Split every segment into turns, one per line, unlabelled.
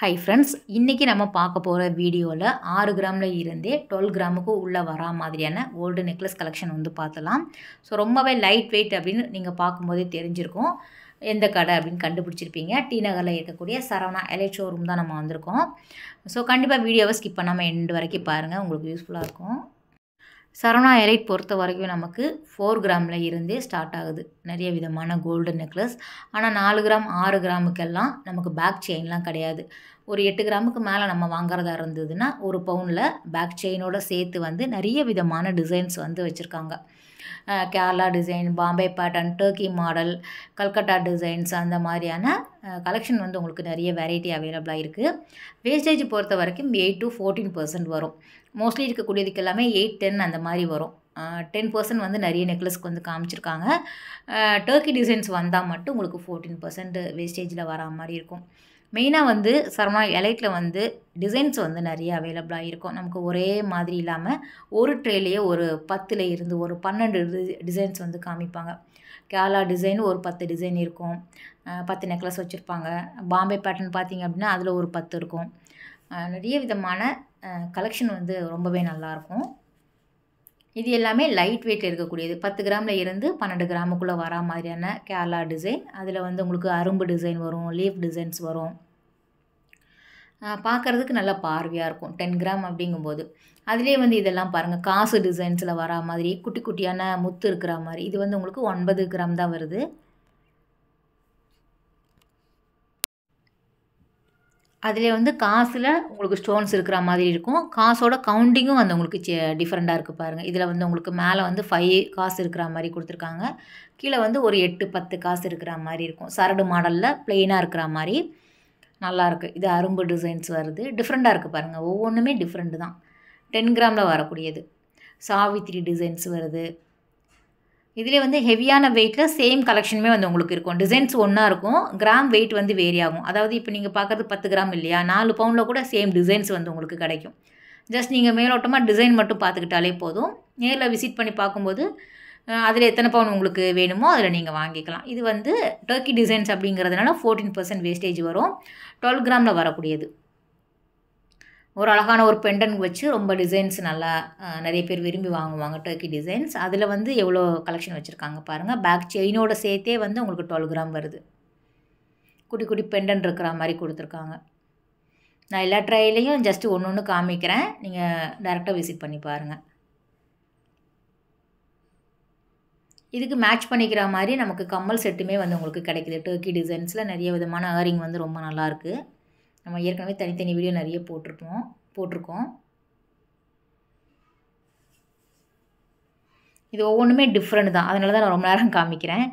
Hi friends, இன்றைக்கி நம்ம பார்க்க போகிற வீடியோவில் 6 கிராமில் இருந்தே 12 கிராமுக்கு உள்ளே வரா மாதிரியான கோல்டு நெக்லஸ் கலெக்ஷன் வந்து பார்த்தலாம். ஸோ ரொம்பவே லைட் வெயிட் அப்படின்னு நீங்கள் பார்க்கும்போதே தெரிஞ்சிருக்கும். எந்த கடை அப்படின்னு கண்டுபிடிச்சிருப்பீங்க. டி நகரில் இருக்கக்கூடிய சரவணா எலைட் ஷோரூம் தான் நம்ம வந்திருக்கோம். ஸோ கண்டிப்பாக வீடியோவை ஸ்கிப் பண்ணாமல் எண்டு வரைக்கும் பாருங்கள், உங்களுக்கு யூஸ்ஃபுல்லாக இருக்கும். சரவணா எலைட் பொறுத்த வரைக்கும் நமக்கு 4 கிராமில் இருந்தே ஸ்டார்ட் ஆகுது நிறைய விதமான கோல்டு நெக்லஸ். ஆனால் 4 கிராம் 6 கிராமுக்கெல்லாம் நமக்கு பேக் செயின்லாம் கிடையாது. ஒரு 8 கிராமுக்கு மேலே நம்ம வாங்குறதா இருந்ததுன்னா ஒரு பவுனில் பேக் செயினோட சேர்த்து வந்து நிறைய விதமான டிசைன்ஸ் வந்து வச்சுருக்காங்க. Kerala design, Bombay pattern, Turkey model, Calcutta designs அந்த மாதிரியான கலெக்ஷன் வந்து உங்களுக்கு நிறைய வெரைட்டி அவைலபிளாக இருக்குது. வேஸ்டேஜ் பொறுத்த வரைக்கும் 8 to 14% வரும். மோஸ்ட்லி இருக்கக்கூடியதுக்கு எல்லாமே 8, 10 அந்த மாதிரி வரும். 10% வந்து நிறைய நெக்லஸ்க்கு வந்து காமிச்சிருக்காங்க. டர்க்கி டிசைன்ஸ் வந்தால் மட்டும் உங்களுக்கு 14% வேஸ்டேஜில் வரா மாதிரி இருக்கும். மெயினாக வந்து சரவணா எலைட்டில் வந்து டிசைன்ஸ் வந்து நிறைய அவைலபிளாக இருக்கும். நமக்கு ஒரே மாதிரி இல்லாமல் ஒரு ட்ரேலேயே ஒரு 10ல் இருந்து ஒரு 12 டிசைன்ஸ் வந்து காமிப்பாங்க. கேரளா டிசைன் ஒரு 10 டிசைன் இருக்கும். 10 நெக்லஸ் வச்சுருப்பாங்க. பாம்பே பேட்டர்ன் பார்த்திங்க அப்படின்னா அதில் ஒரு 10 இருக்கும். நிறைய விதமான கலெக்ஷன் வந்து ரொம்பவே நல்லாயிருக்கும். இது எல்லாமே லைட் வெயிட்டில் இருக்கக்கூடியது. 10 கிராமில் இருந்து 12 கிராமுக்குள்ளே வரா மாதிரியான கேரளா டிசைன். அதில் வந்து உங்களுக்கு அரும்பு டிசைன் வரும், லீஃப் டிசைன்ஸ் வரும். பார்க்குறதுக்கு நல்லா பார்வையாக இருக்கும் 10 கிராம் அப்படிங்கும்போது. அதிலே வந்து இதெல்லாம் பாருங்கள், காசு டிசைன்ஸில் வரா மாதிரி குட்டி குட்டியான முத்து இருக்கிற மாதிரி. இது வந்து உங்களுக்கு 9 கிராம் தான் வருது. அதிலே வந்து காசில் உங்களுக்கு ஸ்டோன்ஸ் இருக்கிற மாதிரி இருக்கும். காசோட கவுண்டிங்கும் வந்து உங்களுக்கு டிஃப்ரெண்ட்டாக இருக்குது பாருங்கள். இதில் வந்து உங்களுக்கு மேலே வந்து 5 காசு இருக்கிற மாதிரி கொடுத்துருக்காங்க. கீழே வந்து ஒரு 8, 10 காசு இருக்கிற மாதிரி இருக்கும். சரடு மாடலில் ப்ளெயினாக இருக்கிற மாதிரி நல்லாயிருக்கு. இது அரும்பு டிசைன்ஸ் வருது. டிஃப்ரெண்ட்டாக இருக்குது பாருங்கள். ஒவ்வொன்றுமே டிஃப்ரெண்ட்டு தான். 10 கிராமில் வரக்கூடியது. சாவித்திரி டிசைன்ஸ் வருது. இதிலே வந்து ஹெவியான வெயிட்டில் சேம் கலெக்ஷனுமே வந்து உங்களுக்கு இருக்கும். டிசைன்ஸ் ஒன்றா இருக்கும். கிராம் வெயிட் வந்து வேரி ஆகும். அதாவது இப்போ நீங்கள் பார்க்குறது 10 கிராம் இல்லையா, 4 பவுனில் கூட சேம் டிசைன்ஸ் வந்து உங்களுக்கு கிடைக்கும். ஜஸ்ட் நீங்கள் மேலோட்டமாக டிசைன் மட்டும் பார்த்துக்கிட்டாலே போதும். நேரில் விசிட் பண்ணி பார்க்கும்போது அதில் எத்தனை பவுன் உங்களுக்கு வேணுமோ அதில் நீங்கள் வாங்கிக்கலாம். இது வந்து டர்க்கி டிசைன்ஸ் அப்படிங்கிறதுனால 14% வேஸ்டேஜ் வரும். 12 கிராமில் வரக்கூடியது. ஒரு அழகான ஒரு பெண்டன் வச்சு ரொம்ப டிசைன்ஸ் நல்லா நிறைய பேர் விரும்பி வாங்குவாங்க டர்க்கி டிசைன்ஸ். அதில் வந்து எவ்வளோ கலெக்ஷன் வச்சுருக்காங்க பாருங்கள். பேக் செயினோட சேர்த்தே வந்து உங்களுக்கு 12 கிராம் வருது. குட்டி குட்டி பெண்டன் இருக்கிற மாதிரி கொடுத்துருக்காங்க. நான் எல்லா ட்ரைலையும் ஜஸ்ட்டு ஒன்று ஒன்று காமிக்கிறேன். நீங்கள் டேரெக்டாக விசிட் பண்ணி பாருங்கள். இதுக்கு மேட்ச் பண்ணிக்கிற மாதிரி நமக்கு கம்மல் செட்டுமே வந்து உங்களுக்கு கிடைக்குது. டர்க்கி டிசைன்ஸில் நிறைய விதமான ஏரிங் வந்து ரொம்ப நல்லாயிருக்கு. நம்ம ஏற்கனவே தனித்தனி வீடியோ நிறைய போட்டிருக்கோம். இது ஒவ்வொன்றுமே டிஃப்ரெண்ட் தான். அதனால தான் நான் ரொம்ப நேரம் காமிக்கிறேன்.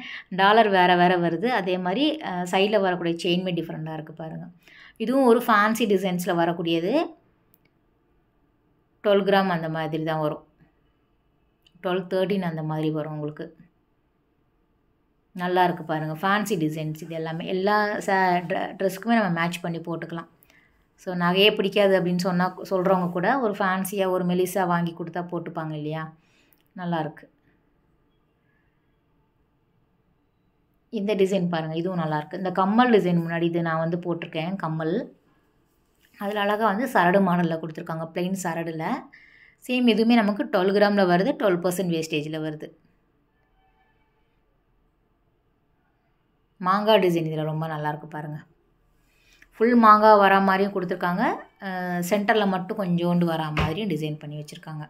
டாலர் வேறு வேறு வருது. அதே மாதிரி சைடில் வரக்கூடிய செயின்மே டிஃப்ரெண்ட்டாக இருக்குது பாருங்கள். இதுவும் ஒரு ஃபேன்சி டிசைன்ஸில் வரக்கூடியது. 12 கிராம் அந்த மாதிரி தான் வரும். 12, 13 அந்த மாதிரி வரும் உங்களுக்கு. நல்லா இருக்குது பாருங்கள். ஃபேன்சி டிசைன்ஸ் இது எல்லாமே. எல்லா ட்ரெஸ்க்குமே நம்ம மேட்ச் பண்ணி போட்டுக்கலாம். ஸோ நகையே பிடிக்காது அப்படின்னு சொல்கிறவங்க கூட ஒரு ஃபேன்சியாக ஒரு மெலிசா வாங்கி கொடுத்தா போட்டுப்பாங்க இல்லையா, நல்லாயிருக்கு. இந்த டிசைன் பாருங்கள், இதுவும் நல்லாயிருக்கு. இந்த கம்மல் டிசைன் முன்னாடி இது நான் வந்து போட்டிருக்கேன் கம்மல். அதில் அழகாக வந்து சரடு மாடலில் கொடுத்துருக்காங்க, ப்ளெயின் சரடில். சேம் இதுவுமே நமக்கு 12 கிராமில் வருது. 12% வேஸ்டேஜில் வருது. மாங்காய் டிசைன் இதில் ரொம்ப நல்லாயிருக்கு பாருங்கள். ஃபுல் மாங்காய் வரா மாதிரியும் கொடுத்துருக்காங்க. சென்டரில் மட்டும் கொஞ்சோண்டு வரா மாதிரியும் டிசைன் பண்ணி வச்சுருக்காங்க.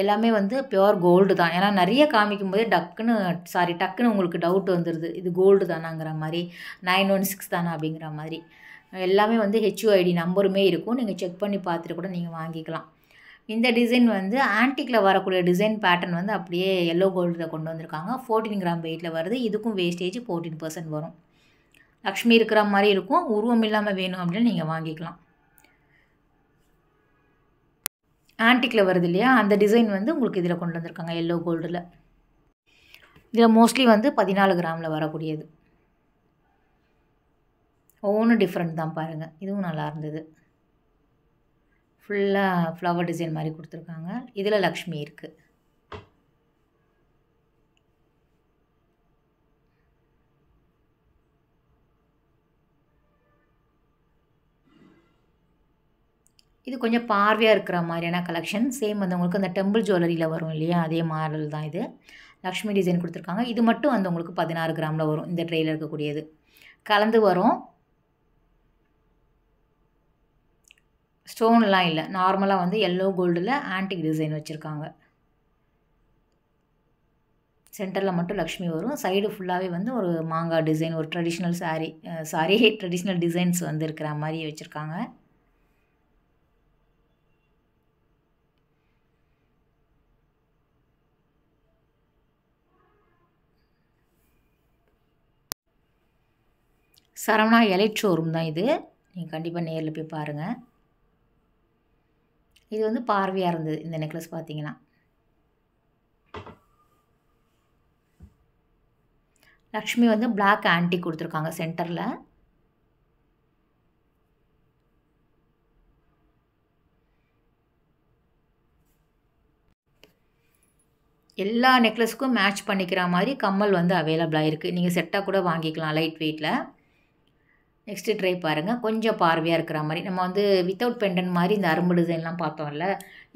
எல்லாமே வந்து பியோர் கோல்டு தான். ஏன்னா நிறைய காமிக்கும் போதே டக்குன்னு உங்களுக்கு டவுட் வந்துடுது, இது கோல்டு தானாங்கிற மாதிரி, 916 தானா அப்படிங்கிற மாதிரி. எல்லாமே வந்து HUID நம்பருமே இருக்கும். நீங்கள் செக் பண்ணி பார்த்துட்டு கூட நீங்கள் வாங்கிக்கலாம். இந்த டிசைன் வந்து ஆன்டிக்கில் வரக்கூடிய டிசைன் பேட்டர்ன் வந்து அப்படியே எல்லோ கோல்டில் கொண்டு வந்திருக்காங்க. 14 கிராம் வெயிட்டில் வருது. இதுக்கும் வேஸ்டேஜ் 14% வரும். லக்ஷ்மி இருக்கிற மாதிரி இருக்கும். உருவம் இல்லாமல் வேணும் அப்படின்னு நீங்கள் வாங்கிக்கலாம். ஆன்டிக்கில் வருது இல்லையா, அந்த டிசைன் வந்து உங்களுக்கு இதில் கொண்டு வந்திருக்காங்க எல்லோ கோல்டில். இதில் மோஸ்ட்லி வந்து 14 கிராமில் வரக்கூடியது. ஒவ்வொன்றும் டிஃப்ரெண்ட் தான் பாருங்கள். இதுவும் நல்லா இருந்தது. ஃபுல்லாக ஃப்ளவர் டிசைன் மாதிரி கொடுத்துருக்காங்க. இதில் லக்ஷ்மி இருக்குது. இது கொஞ்சம் பார்வையாக இருக்கிற மாதிரியான கலெக்ஷன். சேம் வந்து உங்களுக்கு அந்த டெம்பிள் ஜுவல்லரியில் வரும் இல்லையா, அதே மாடல் தான் இது. லக்ஷ்மி டிசைன் கொடுத்துருக்காங்க. இது மட்டும் வந்து உங்களுக்கு 16 கிராமில் வரும். இந்த ட்ரேயில் இருக்கக்கூடியது கலந்து வரும். ஸ்டோன்லாம் இல்லை, நார்மலாக வந்து எல்லோ கோல்டில் ஆன்டிக் டிசைன் வச்சுருக்காங்க. சென்டரில் மட்டும் லக்ஷ்மி வரும். சைடு ஃபுல்லாகவே வந்து ஒரு மாங்காய் டிசைன், ஒரு ட்ரெடிஷ்னல் ட்ரெடிஷ்னல் டிசைன்ஸ் வந்து இருக்கிற மாதிரி வச்சுருக்காங்க. சரவணா எலைட் ஷோரூம் தான் இது. நீங்கள் கண்டிப்பாக நேரில் போய் பாருங்கள். இது வந்து பார்வையாக இருந்தது இந்த நெக்லஸ் பார்த்தீங்கன்னா. லக்ஷ்மி வந்து பிளாக் ஆன்டிக் கொடுத்துருக்காங்க சென்டரில். எல்லா நெக்லஸுக்கும் மேட்ச் பண்ணிக்கிற மாதிரி கம்மல் வந்து அவைலபிளாக இருக்குது. நீங்கள் செட்டாக கூட வாங்கிக்கலாம் லைட் வெயிட்டில். நெக்ஸ்ட்டு ட்ரை பாருங்கள். கொஞ்சம் பார்வையாக இருக்கிற மாதிரி, நம்ம வந்து வித்தவுட் பெண்டன்ட் மாதிரி இந்த அரும்பு டிசைன்லாம் பார்த்தோம்ல,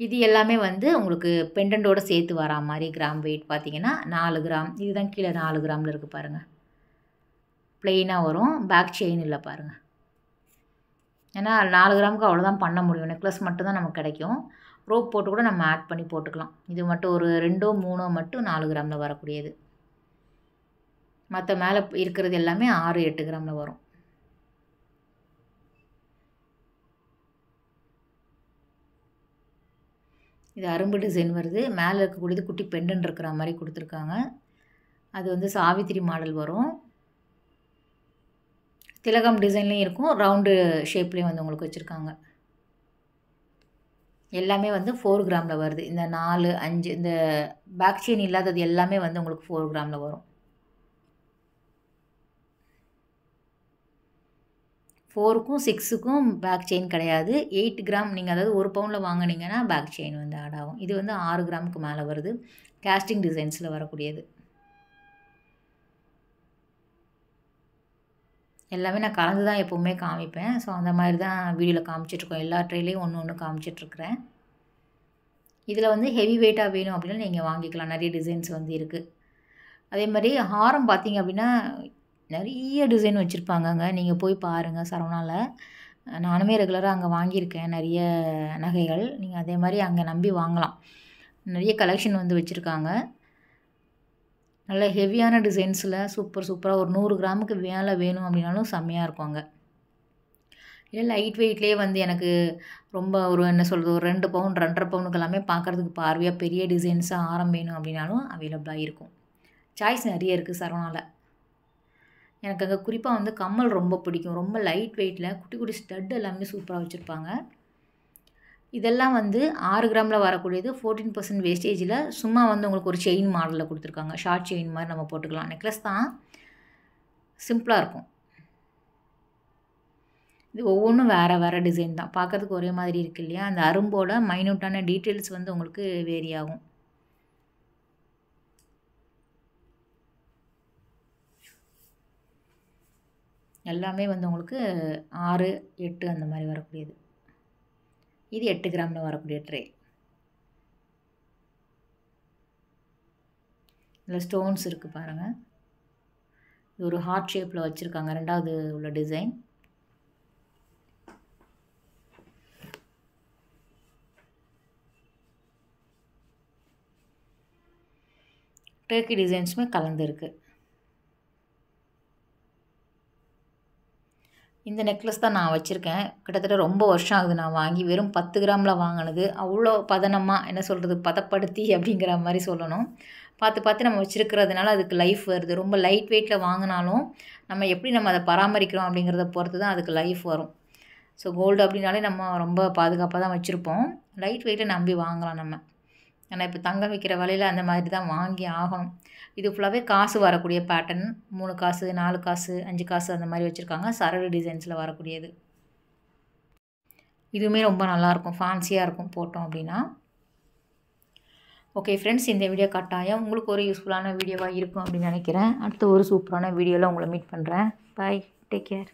இது எல்லாமே வந்து உங்களுக்கு பெண்டன்ட்டோடு சேர்த்து வரா மாதிரி. கிராம் வெயிட் பார்த்தீங்கன்னா 4 கிராம். இதுதான் கீழே 4 கிராமில் இருக்குது பாருங்கள். ப்ளெயினாக வரும், பேக் செயின் இல்லை பாருங்கள். ஏன்னா 4 கிராமுக்கு அவ்வளோதான் பண்ண முடியும். நெக்லஸ் மட்டும் தான் நமக்கு கிடைக்கும். ரோப் போட்டு கூட நம்ம ஆட் பண்ணி போட்டுக்கலாம். இது மட்டும் ஒரு 2 3 மட்டும் 4 கிராமில் வரக்கூடியது. மற்ற மேலே இருக்கிறது எல்லாமே 6 8 கிராமில் வரும். இது அரும்பு டிசைன் வருது. மேலே இருக்கக்கூடியது குட்டி பெண்டன் இருக்கிற மாதிரி கொடுத்துருக்காங்க. அது வந்து சாவித்திரி மாடல் வரும். திலகம் டிசைன்லேயும் இருக்கும், ரவுண்டு ஷேப்லேயும் வந்து உங்களுக்கு வச்சுருக்காங்க. எல்லாமே வந்து 4 கிராமில் வருது. இந்த 4 5 இந்த பேக் செயின் இல்லாதது எல்லாமே வந்து உங்களுக்கு 4 கிராமில் வரும். 4க்கும் 6க்கும் பேக் செயின் கிடையாது. 8 கிராம் நீங்கள் அதாவது 1 பவுனில் வாங்கினீங்கன்னா பேக் செயின் வந்து ஆட் ஆகும். இது வந்து 6 கிராமுக்கு மேலே வருது. கேஸ்டிங் டிசைன்ஸில் வரக்கூடியது. எல்லாமே நான் கலந்து தான் எப்போவுமே காமிப்பேன். ஸோ அந்த மாதிரி தான் வீடியோவில் காமிச்சிட்ருக்கோம். எல்லா ட்ரேலையும் ஒன்று ஒன்று காமிச்சிட்ருக்கிறேன். இதில் வந்து ஹெவி வெயிட்டாக வேணும் அப்படின்னா நீங்கள் வாங்கிக்கலாம். நிறைய டிசைன்ஸ் வந்து இருக்குது. அதே மாதிரி ஹாரம் பார்த்தீங்க அப்படின்னா நிறைய டிசைன் வச்சுருப்பாங்கங்க. நீங்கள் போய் பாருங்கள் சரவணாவில். நானுமே ரெகுலராக அங்கே வாங்கியிருக்கேன் நிறைய நகைகள். நீங்கள் அதே மாதிரி அங்கே நம்பி வாங்கலாம். நிறைய கலெக்ஷன் வந்து வச்சுருக்காங்க. நல்ல ஹெவியான டிசைன்ஸில் சூப்பராக ஒரு 100 கிராமுக்கு மேலே வேணும் அப்படின்னாலும் செம்மையாக இருக்கும் அங்கே. இல்லை லைட் வெயிட்லேயே வந்து எனக்கு ரொம்ப ஒரு என்ன சொல்கிறது, ஒரு 2 பவுன் 2.5 பவுனுக்கு எல்லாமே பார்க்குறதுக்கு பார்வையாக பெரிய டிசைன்ஸாக ஆரம் வேணும் அப்படின்னாலும் அவைலபிளாக இருக்கும். சாய்ஸ் நிறைய இருக்குது சரவணாவில். எனக்கு அங்கே குறிப்பாக வந்து கம்மல் ரொம்ப பிடிக்கும். ரொம்ப லைட் வெயிட்டில் குட்டி குட்டி ஸ்டட் எல்லாமே சூப்பராக வச்சுருப்பாங்க. இதெல்லாம் வந்து 6 கிராமில் வரக்கூடியது. 14% வேஸ்டேஜில் சும்மா வந்து உங்களுக்கு ஒரு செயின் மாடலில் கொடுத்துருக்காங்க. ஷார்ட் செயின் மாதிரி நம்ம போட்டுக்கலாம். நெக்லஸ் தான், சிம்பிளாக இருக்கும். இது ஒவ்வொன்றும் வேறு டிசைன் தான். பார்க்கறதுக்கு ஒரே மாதிரி இருக்குது இல்லையா. அந்த அரும்போட மைன்யூட்டான டீட்டெயில்ஸ் வந்து உங்களுக்கு வேரி ஆகும். எல்லாமே வந்து உங்களுக்கு 6 8 அந்த மாதிரி வரக்கூடியது. இது 8 கிராமில் வரக்கூடிய ட்ரே. இதில் ஸ்டோன்ஸ் இருக்குது பாருங்கள். இது ஒரு ஹார்ட் ஷேப்பில் வச்சுருக்காங்க. 2வது உள்ள டிசைன். டர்க்கி டிசைன்ஸுமே கலந்து இருக்குது. இந்த நெக்லஸ் தான் நான் வச்சுருக்கேன். கிட்டத்தட்ட ரொம்ப வருஷம் ஆகுது நான் வாங்கி. வெறும் 10 கிராமில் வாங்கினது. அவ்வளோ பதனமாக என்ன சொல்கிறது, பதப்படுத்தி அப்படிங்கிற மாதிரி சொல்லணும். பார்த்து நம்ம வச்சுருக்கிறதுனால அதுக்கு லைஃப் வருது. ரொம்ப லைட் வெயிட்டில் வாங்கினாலும் நம்ம எப்படி நம்ம அதை பராமரிக்கிறோம் அப்படிங்கிறத பொறுத்து தான் அதுக்கு லைஃப் வரும். ஸோ கோல்டு அப்படின்னாலே நம்ம ரொம்ப பாதுகாப்பாக தான் வச்சுருப்போம். லைட் வெயிட்டை நம்பி வாங்கலாம் நம்ம. ஏன்னா இப்போ தங்கம் விற்கிற விலையில் அந்த மாதிரி தான் வாங்கி ஆகணும். இது ஃபுல்லாகவே காசு வரக்கூடிய பேட்டர்ன். 3 காசு 4 காசு 5 காசு அந்த மாதிரி வச்சுருக்காங்க. சரடு டிசைன்ஸில் வரக்கூடியது. இதுவுமே ரொம்ப நல்லாயிருக்கும், ஃபேன்சியாக இருக்கும் போட்டோம் அப்படின்னா. ஓகே ஃப்ரெண்ட்ஸ், இந்த வீடியோ கட்டாயம் உங்களுக்கு ஒரு யூஸ்ஃபுல்லான வீடியோவாக இருக்கும் அப்படின்னு நினைக்கிறேன். அடுத்த ஒரு சூப்பரான வீடியோவில் உங்களை மீட் பண்ணுறேன். பாய், டேக் கேர்.